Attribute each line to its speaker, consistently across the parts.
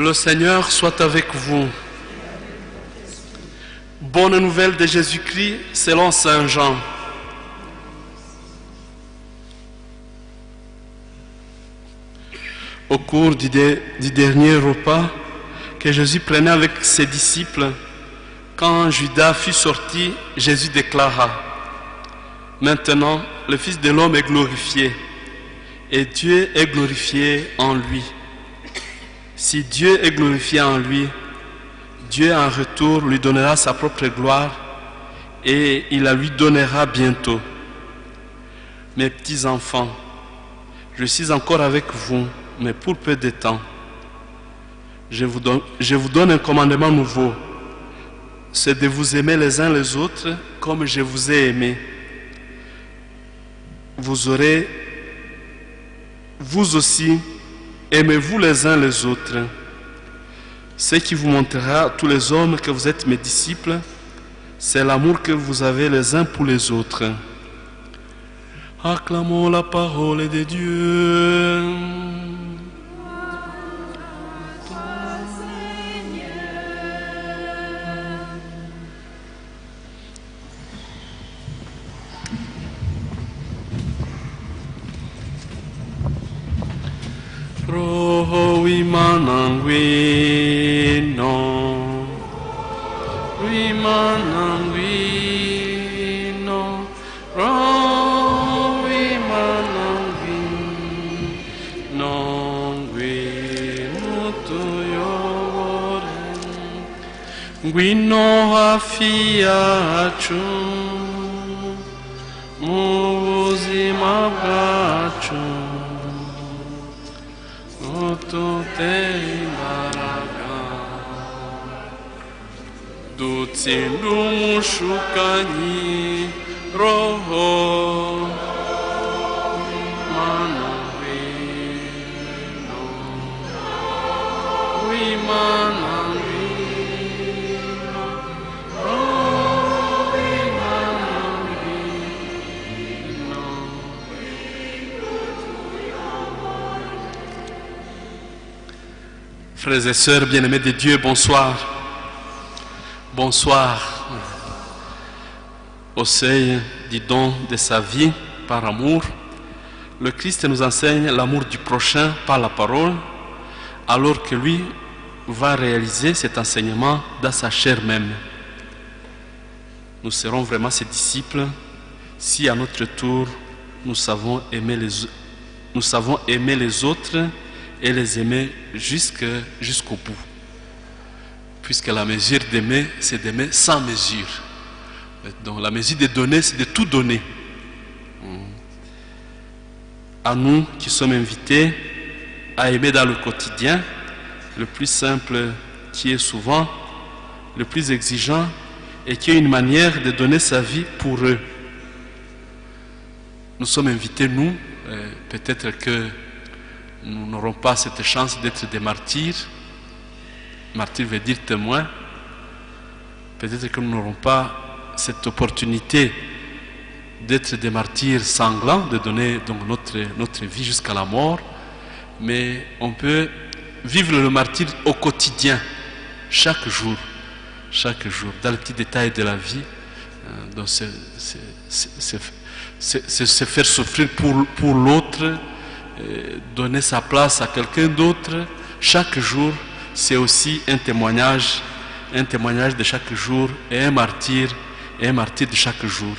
Speaker 1: Le Seigneur soit avec vous. Bonne nouvelle de Jésus-Christ selon Saint Jean. Au cours du dernier repas que Jésus prenait avec ses disciples, quand Judas fut sorti, Jésus déclara: Maintenant, le Fils de l'homme est glorifié, et Dieu est glorifié en lui. Si Dieu est glorifié en lui, Dieu en retour lui donnera sa propre gloire et il la lui donnera bientôt. Mes petits enfants, je suis encore avec vous, mais pour peu de temps. Je vous donne un commandement nouveau, c'est de vous aimer les uns les autres comme je vous ai aimé. Vous aussi, aimez-vous les uns les autres. Ce qui vous montrera à tous les hommes que vous êtes mes disciples, c'est l'amour que vous avez les uns pour les autres. Acclamons la parole de Dieu. Roho imananguino, roho imananguino, nguino afiachu, mubuzima bwacu. Dutsindu mushukanyi roho manangwino wimanangwino roho wimanangwino. Frères et sœurs bien-aimés de Dieu, bonsoir. Bonsoir. Au seuil du don de sa vie par amour, le Christ nous enseigne l'amour du prochain par la parole, alors que lui va réaliser cet enseignement dans sa chair même. Nous serons vraiment ses disciples si à notre tour nous savons aimer les autres et les aimer jusqu'au bout. Puisque la mesure d'aimer, c'est d'aimer sans mesure. Donc la mesure de donner, c'est de tout donner. À nous qui sommes invités à aimer dans le quotidien, le plus simple qui est souvent, le plus exigeant et qui est une manière de donner sa vie pour eux. Nous sommes invités, nous, peut-être que nous n'aurons pas cette chance d'être des martyrs. Martyr veut dire témoin. Peut-être que nous n'aurons pas cette opportunité d'être des martyrs sanglants, de donner donc notre vie jusqu'à la mort, mais on peut vivre le martyr au quotidien, chaque jour, dans les petits détails de la vie, donc se faire souffrir pour l'autre, donner sa place à quelqu'un d'autre, chaque jour. C'est aussi un témoignage de chaque jour et un martyr de chaque jour.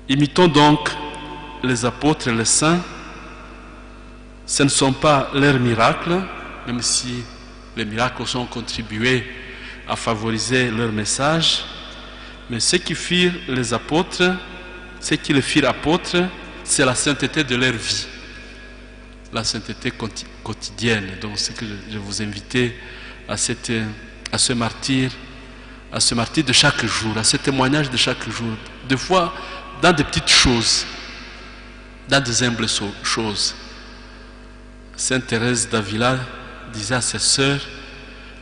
Speaker 1: Imitons donc les apôtres et les saints. Ce ne sont pas leurs miracles, même si les miracles ont contribué à favoriser leur message, mais ce qui firent les apôtres, ce qui les firent apôtres, c'est la sainteté de leur vie. La sainteté quotidienne. Donc c'est que je vous invitais à ce martyr de chaque jour, à ce témoignage de chaque jour. Des fois, dans des petites choses, dans des humbles choses. Sainte Thérèse d'Avila disait à ses sœurs,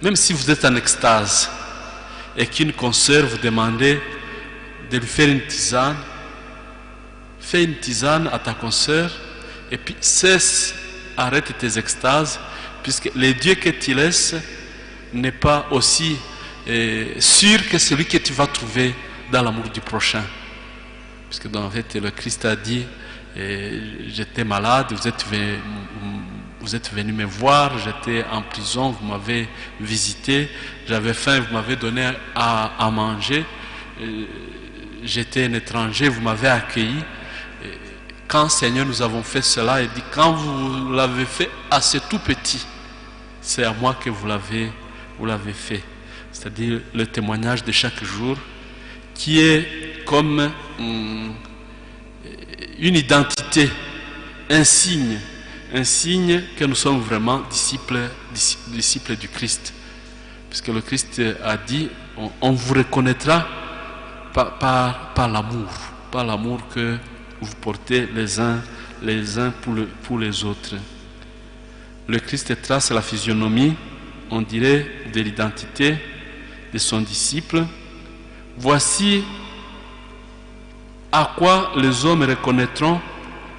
Speaker 1: même si vous êtes en extase et qu'une consoeur vous demandait de lui faire une tisane, fais une tisane à ta consoeur et puis arrête tes extases puisque le Dieu que tu laisses n'est pas aussi sûr que celui que tu vas trouver dans l'amour du prochain. Puisque dans fait, le Christ a dit, j'étais malade, vous êtes venu me voir, j'étais en prison, vous m'avez visité, j'avais faim, vous m'avez donné à manger, j'étais un étranger, vous m'avez accueilli. Quand Seigneur nous avons fait cela, il dit, quand vous l'avez fait à ce tout petit, c'est à moi que vous l'avez fait. C'est-à-dire le témoignage de chaque jour qui est comme une identité, un signe que nous sommes vraiment disciples du Christ. Puisque le Christ a dit, on vous reconnaîtra par l'amour que vous portez les uns pour les autres. Le Christ trace la physionomie, on dirait, de l'identité de son disciple. Voici à quoi les hommes reconnaîtront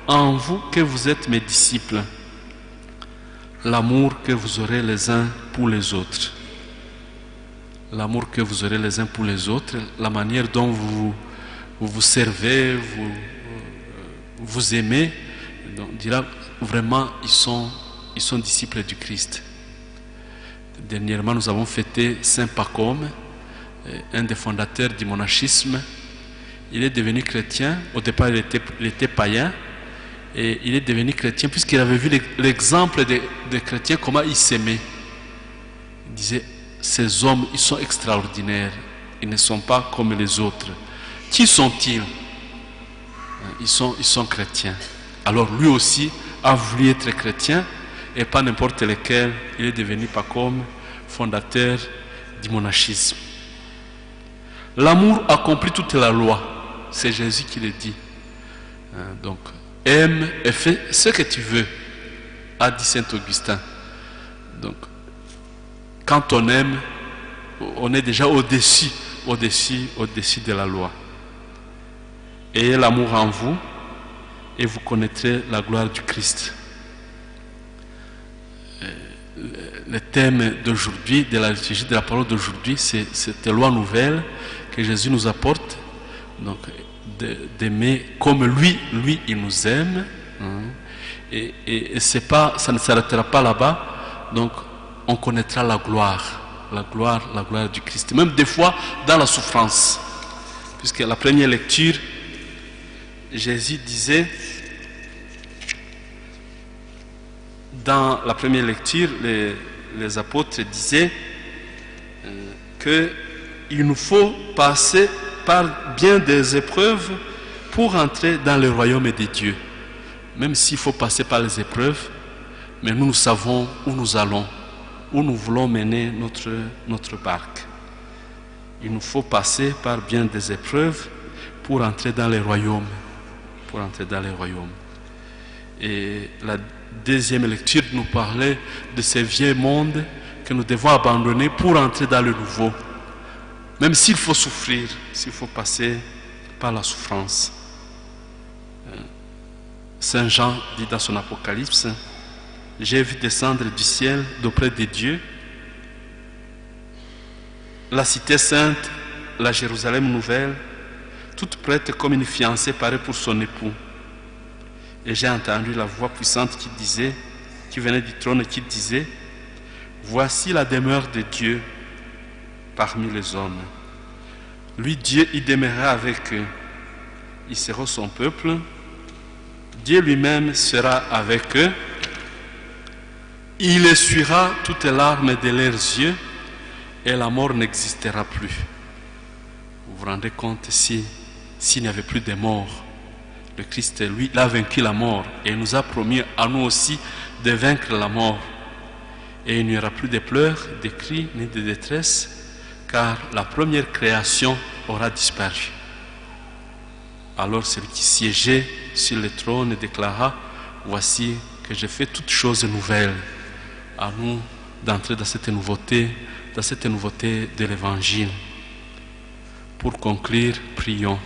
Speaker 1: en vous que vous êtes mes disciples. L'amour que vous aurez les uns pour les autres. L'amour que vous aurez les uns pour les autres, la manière dont vous servez, vous aimez, on dira vraiment ils sont disciples du Christ. Dernièrement, nous avons fêté Saint Pacôme, un des fondateurs du monachisme. Il est devenu chrétien. Au départ, il était païen. Et il est devenu chrétien puisqu'il avait vu l'exemple des chrétiens, comment ils s'aimaient. Il disait, ces hommes, ils sont extraordinaires. Ils ne sont pas comme les autres. Qui sont-ils? Ils sont chrétiens. Alors lui aussi a voulu être chrétien et pas n'importe lequel. Il est devenu Pacôme, fondateur du monachisme. L'amour accomplit toute la loi. C'est Jésus qui le dit. Donc, aime et fais ce que tu veux, a dit Saint Augustin. Donc, quand on aime, on est déjà au-dessus de la loi. Ayez l'amour en vous et vous connaîtrez la gloire du Christ. Le thème d'aujourd'hui, de la liturgie de la parole d'aujourd'hui, c'est cette loi nouvelle que Jésus nous apporte. Donc, d'aimer comme lui il nous aime. Et c'est pas, ça ne s'arrêtera pas là-bas. Donc, on connaîtra la gloire du Christ. Même des fois dans la souffrance. Puisque la première lecture, Jésus disait, dans la première lecture, les apôtres disaient qu'il nous faut passer par bien des épreuves pour entrer dans le royaume des dieux. Même s'il faut passer par les épreuves, mais nous savons où nous allons, où nous voulons mener notre barque. Il nous faut passer par bien des épreuves pour entrer dans les royaumes. Et la deuxième lecture nous parlait de ce vieux monde que nous devons abandonner pour entrer dans le nouveau. Même s'il faut souffrir, s'il faut passer par la souffrance. Saint Jean dit dans son Apocalypse, « J'ai vu descendre du ciel d'auprès de Dieu la cité sainte, la Jérusalem nouvelle, toute prête comme une fiancée parée pour son époux. Et j'ai entendu la voix puissante qui venait du trône, qui disait, « Voici la demeure de Dieu parmi les hommes. Lui, Dieu, y demeurera avec eux. Ils seront son peuple. Dieu lui-même sera avec eux. Il essuiera toutes les larmes de leurs yeux et la mort n'existera plus. » Vous vous rendez compte s'il n'y avait plus de mort. Le Christ, lui, il a vaincu la mort et il nous a promis à nous aussi de vaincre la mort. Et il n'y aura plus de pleurs, de cris, ni de détresse, car la première création aura disparu. Alors celui qui siégeait sur le trône déclara, « Voici que je fais toutes choses nouvelles. » À nous d'entrer dans cette nouveauté de l'Évangile. Pour conclure, prions.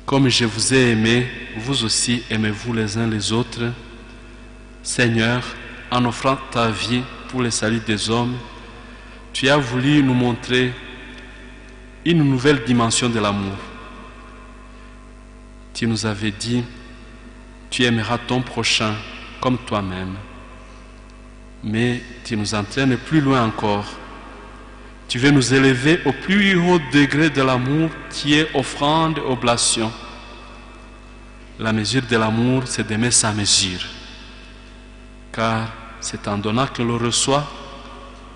Speaker 1: Comme je vous ai aimé, vous aussi aimez-vous les uns les autres. Seigneur, en offrant ta vie pour le salut des hommes, tu as voulu nous montrer une nouvelle dimension de l'amour. Tu nous avais dit, tu aimeras ton prochain comme toi-même. Mais tu nous entraînes plus loin encore. Tu veux nous élever au plus haut degré de l'amour qui est offrande et oblation. La mesure de l'amour, c'est d'aimer sa mesure. Car c'est en donnant que l'on reçoit,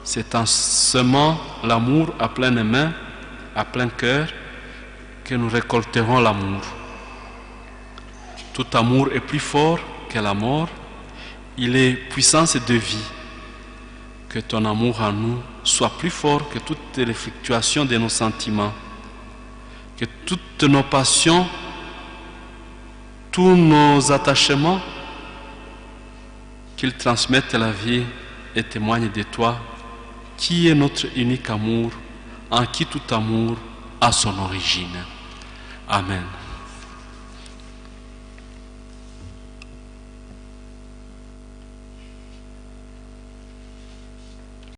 Speaker 1: c'est en semant l'amour à pleine main, à plein cœur, que nous récolterons l'amour. Tout amour est plus fort que la mort. Il est puissance de vie. Que ton amour en nous soit plus fort que toutes les fluctuations de nos sentiments. Que toutes nos passions, tous nos attachements, qu'ils transmettent la vie et témoignent de toi, qui est notre unique amour, en qui tout amour a son origine. Amen.